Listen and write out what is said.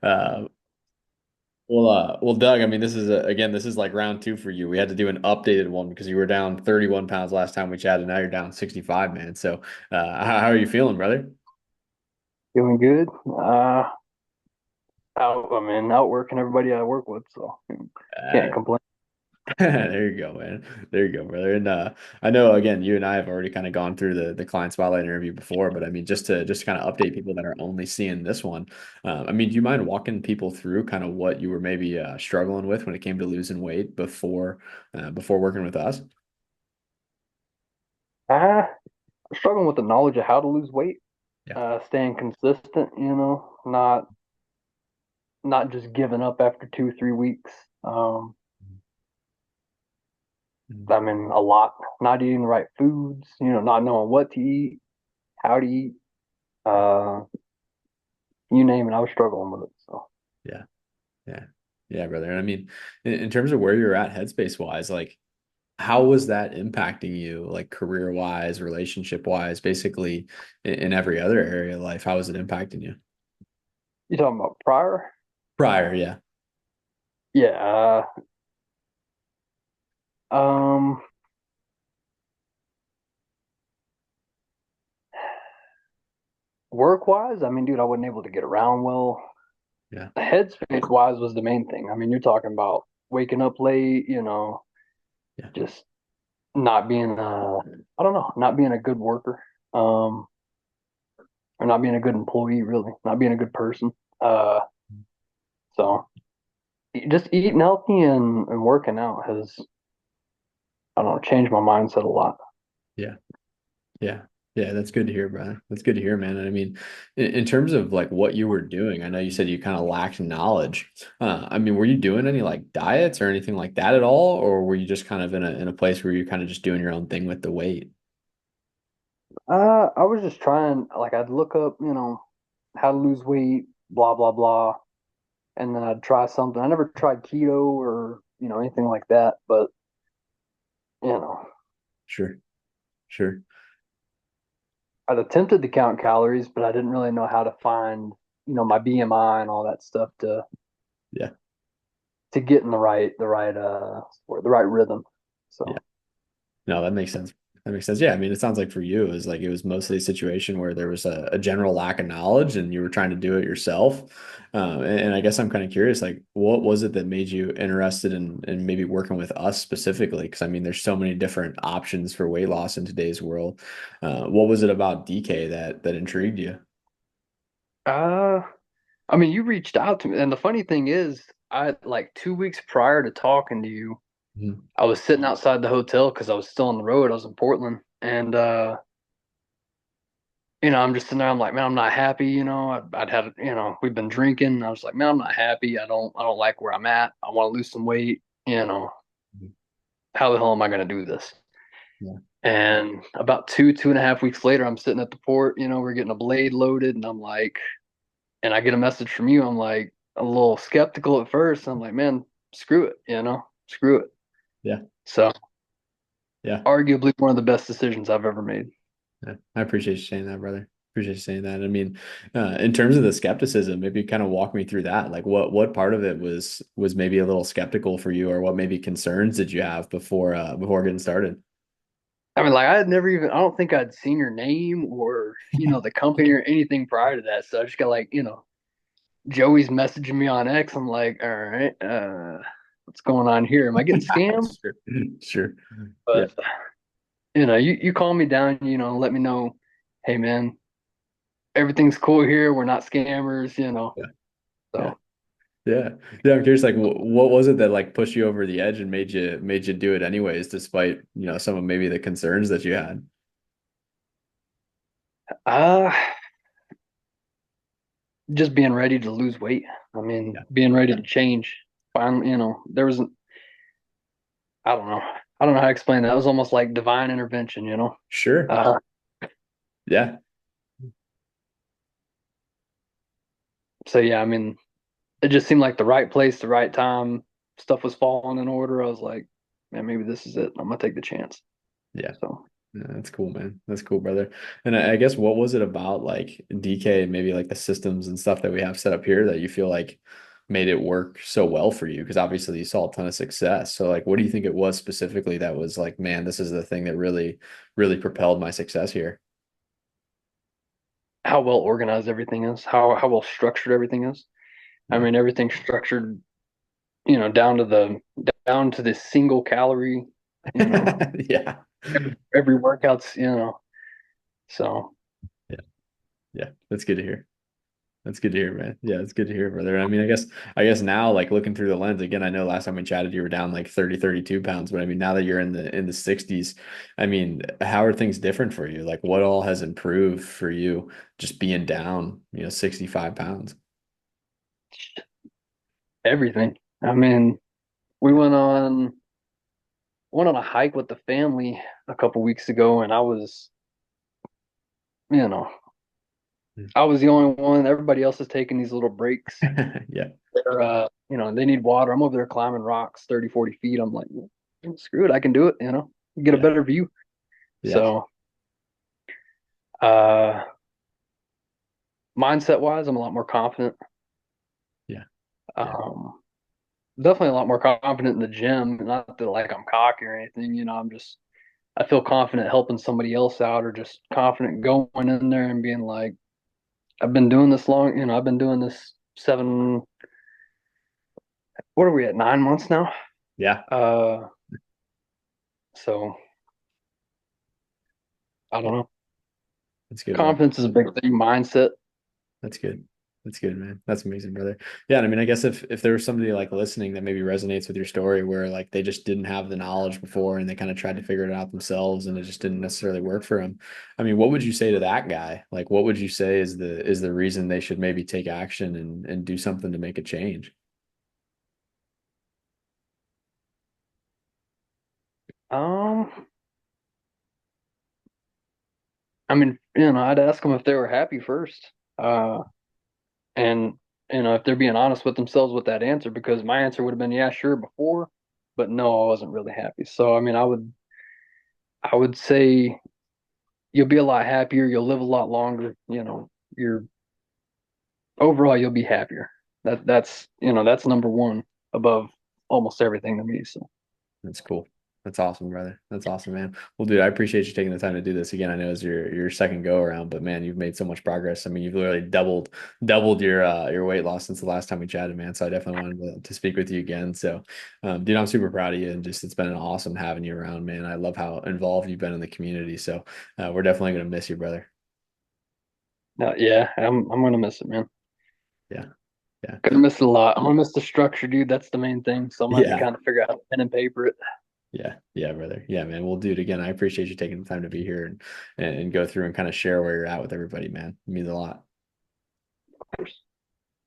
Uh, well, Doug, I mean, this is again, this is like round two for you. We had to do an updated one because you were down 31 pounds last time we chatted. Now you're down 65, man. So, how are you feeling, brother? Doing good. Out working everybody I work with, so Uh, can't complain. there you go, man. There you go, brother. And I know again, you and I have already kind of gone through the client spotlight interview before, but I mean, just to kind of update people that are only seeing this one. I mean, do you mind walking people through kind of what you were maybe struggling with when it came to losing weight before working with us? I'm struggling with the knowledge of how to lose weight, Yeah. staying consistent, not just giving up after 2, 3 weeks. Um, Mhm. I mean, a lot, not eating the right foods, not knowing what to eat, how to eat, uh, you name it, I was struggling with it. So, Yeah. Yeah. Yeah, brother. And I mean, in terms of where you're at headspace wise, like how was that impacting you, like career wise, relationship wise, basically in every other area of life? How was it impacting you? you talking about prior? Prior, yeah. Yeah. Um, Work wise, I mean, dude, I wasn't able to get around well. Yeah. Headspace wise was the main thing. I mean, you're talking about waking up late, Yeah. just not being I don't know, not being a good worker, um, or not being a good employee, really, not being a good person. Uh, so just eating healthy and working out has, I don't know, changed my mindset a lot. Yeah. Yeah. Yeah, that's good to hear, brother. That's good to hear, man. And I mean, in terms of like what you were doing, I know you said you kind of lacked knowledge. I mean, were you doing any like diets or anything like that at all, or were you just kind of in a place where you're kind of just doing your own thing with the weight? I was just trying, like, I'd look up, how to lose weight, blah blah blah, and then I'd try something. I never tried keto or anything like that, but you know, Sure. Sure. I'd attempted to count calories, but I didn't really know how to find, my BMI and all that stuff Yeah. to get in the right rhythm. Yeah. So No, that makes sense. That makes sense. Yeah, I mean, it sounds like for you, it was mostly a situation where there was a general lack of knowledge and you were trying to do it yourself. And I guess I'm kind of curious, like, what was it that made you interested in maybe working with us specifically? Because I mean, there's so many different options for weight loss in today's world. What was it about DK that intrigued you? uh I mean you reached out to me and the funny thing is I like 2 weeks prior to talking to you, Mhm. I was sitting outside the hotel because I was still on the road. I was in Portland and I'm just sitting there. I'm like, man, I'm not happy. I'd had, we've been drinking. I was like, man, I'm not happy. I don't like where I'm at. I want to lose some weight. How the hell am I going to do this? Yeah. And about 2.5 weeks later, I'm sitting at the port. We're getting a blade loaded, and I'm like, and I get a message from you. I'm like a little skeptical at first. I'm like, man, screw it. Screw it. Yeah. So, Yeah. arguably one of the best decisions I've ever made. Yeah, I appreciate you saying that, brother. Appreciate you saying that. I mean, in terms of the skepticism, maybe kind of walk me through that. Like, what part of it was maybe a little skeptical for you, or what maybe concerns did you have before getting started? I mean, like I don't think I'd seen your name or the company or anything prior to that. So I just got like Joey's messaging me on X. I'm like, all right, what's going on here? Am I getting scammed? Sure, sure, yeah, But you call me down, let me know, hey man, everything's cool here. We're not scammers. yeah, yeah, So yeah, yeah. I'm curious, like, what was it that like pushed you over the edge and made you do it anyways, despite some of maybe the concerns that you had? uh just being ready to lose weight. I mean, Yeah, being ready to change. Finally, there was I don't know. I don't know how to explain that. It was almost like divine intervention. sure, Uh, yeah, so yeah, I mean, it just seemed like the right place, the right time. Stuff was falling in order. I was like, man, maybe this is it. I'm gonna take the chance. yeah. So. Yeah, that's cool, man. That's cool, brother. And I guess what was it about like DK, maybe like the systems and stuff that we have set up here that you feel like made it work so well for you? Because obviously you saw a ton of success. So like, what do you think it was specifically that was like, man, this is the thing that really propelled my success here? How well organized everything is, how well structured everything is. I Yeah. mean, everything's structured, down to the single calorie, you know, Yeah. every workout's, so Yeah. Yeah. That's good to hear. That's good to hear, man. Yeah, it's good to hear, brother. I mean, I guess now, like looking through the lens again, I know last time we chatted, you were down like 30, 32 pounds, but I mean, now that you're in the 60s, I mean, how are things different for you? Like what all has improved for you just being down, 65 pounds? everything. I mean, we went on a hike with the family a couple weeks ago, and you know, I was the only one. Everybody else is taking these little breaks. Yeah. They need water. I'm over there climbing rocks 30, 40 feet. I'm like, screw it, I can do it, get a Yeah. better view. Yeah. So, uh, mindset wise, I'm a lot more confident. Yeah. Yeah. Um, Definitely a lot more confident in the gym. Not that like I'm cocky or anything, I feel confident helping somebody else out or just confident going in there and being like, I've been doing this long, I've been doing this what are we at, 9 months now? Yeah. Uh, so I don't know. That's good, brother. Confidence is a big thing, mindset. That's good. That's good, man. That's amazing, brother. Yeah, and I mean, I guess if there was somebody like listening that maybe resonates with your story where like they just didn't have the knowledge before and they kind of tried to figure it out themselves and it just didn't necessarily work for them. I mean, what would you say to that guy? Like what would you say is the reason they should maybe take action and do something to make a change? Um, I mean, I'd ask them if they were happy first. And if they're being honest with themselves with that answer, because my answer would have been, yeah, sure, before, but no, I wasn't really happy. So, I mean, I would say you'll be a lot happier, you'll live a lot longer, you're overall you'll be happier. That's number one above almost everything to me. So, That's cool. That's awesome, brother. That's awesome, man. Well, dude, I appreciate you taking the time to do this again. I know it's your second go around, but man, you've made so much progress. I mean, you've literally doubled your weight loss since the last time we chatted, man. So I definitely wanted to speak with you again. So, dude, I'm super proud of you, and just it's been awesome having you around, man. I love how involved you've been in the community. So, we're definitely gonna miss you, brother. yeah, I'm gonna miss it, man. Yeah, yeah, Gonna miss it a lot. I'm gonna miss the structure, dude. That's the main thing. So I'm gonna have to yeah. kind of figure out how to pen and paper it. Yeah, yeah, brother. Yeah, man. Well, dude, again, I appreciate you taking the time to be here and go through and kind of share where you're at with everybody, man. It means a lot. Of course.